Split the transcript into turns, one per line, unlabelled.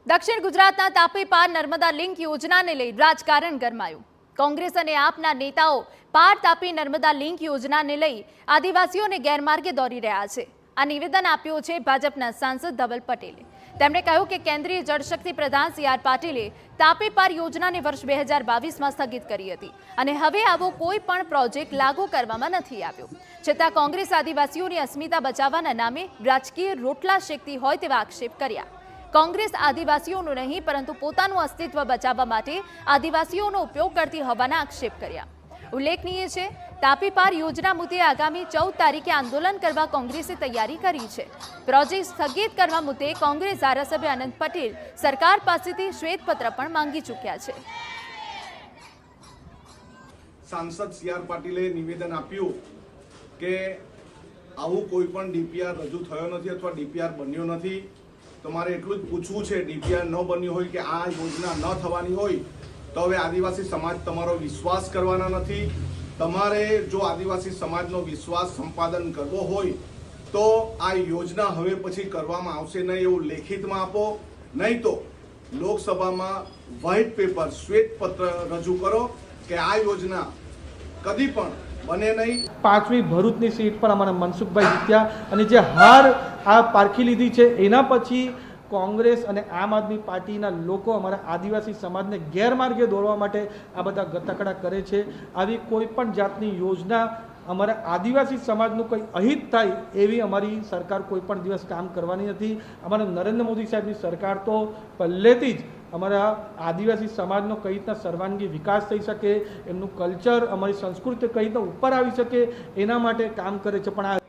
દક્ષિણ ગુજરાતના તાપી પાર નર્મદા લિંક યોજનાને લઈ રાજકારણ ગરમાયું। કોંગ્રેસ અને આપના નેતાઓ પાર તાપી નર્મદા લિંક યોજનાને લઈ આદિવાસીઓને ગેરમાર્ગે દોરી રહ્યા છે। આ નિવેદન આપ્યું છે ભાજપના સાંસદ ધવલ પટેલે। તેમણે કહ્યું કે કેન્દ્રીય જળશક્તિ પ્રધાન સી.આર. પાટીલે તાપી પાર યોજનાને વર્ષ 2022માં સ્થગિત કરી હતી અને હવે આવો કોઈ પણ પ્રોજેક્ટ લાગુ કરવામાં નથી આવ્યો। છતાં કોંગ્રેસ આદિવાસીઓની અસ્મિતા બચાવવાના નામે રાજકીય રોટલા શેકતી હોય તેવા આક્ષેપ કર્યા। કોંગ્રેસ આદિવાસીઓનું નહીં પરંતુ પોતાનું અસ્તિત્વ બચાવવા માટે આદિવાસીઓનો ઉપયોગ કરતી હોવાના આક્ષેપ કર્યા। ઉલ્લેખનીય છે, તાપી પાર યોજના મુદ્દે આગામી 14 તારીખે આંદોલન કરવા કોંગ્રેસે તૈયારી કરી છે। પ્રોજેક્ટ સ્થગિત કરવા મુદ્દે કોંગ્રેસ ધારાસભ્ય અનંત પટેલ સરકાર પાસેથી શ્વેતપત્ર પણ માંગી ચૂક્યા છે।
સાંસદ સી.આર. પાટીલે નિવેદન આપ્યું કે આવું કોઈ પણ ડીપીઆર રજૂ થયો નથી અથવા ડીપીઆર બન્યો નથી। તમારે એટલું જ પૂછવું છે, ડીપીઆર ન બન્યું હોય કે આ યોજના ન થવાની હોય તો હવે આદિવાસી સમાજ તમારો વિશ્વાસ કરવાના નથી। તમારે જો આદિવાસી સમાજનો વિશ્વાસ સંપાદન કરવો હોય તો આ યોજના હવે પછી કરવામાં આવશે નહીં એવું લેખિતમાં આપો, નહીં તો લોકસભામાં વ્હાઇટ પેપર શ્વેતપત્ર રજૂ કરો કે આ યોજના કદી પણ બને નહીં।
5મી ભરૂચની સીટ પર અમારા મનસુખભાઈ જીત્યા અને જે હાર આ પારખી લીધી છે એના પછી કોંગ્રેસ અને આમ આદમી પાર્ટીના લોકો અમારા આદિવાસી સમાજને ગેરમાર્ગે દોરવા માટે આ બધા ગતકડા કરે છે। આવી કોઈ પણ જાતની યોજના અમારા આદિવાસી સમાજનું કંઈ અહિત થાય એવી અમારી સરકાર કોઈ પણ દિવસ કામ કરવાની નથી। અમારા નરેન્દ્ર મોદી સાહેબની સરકાર તો પહેલેથી જ અમારા આદિવાસી સમાજનો કઈ રીતના સર્વાંગી વિકાસ થઈ શકે, એમનું કલ્ચર, અમારી સંસ્કૃતિ કઈ રીતના ઉપર આવી શકે એના માટે કામ કરે છે। પણ આ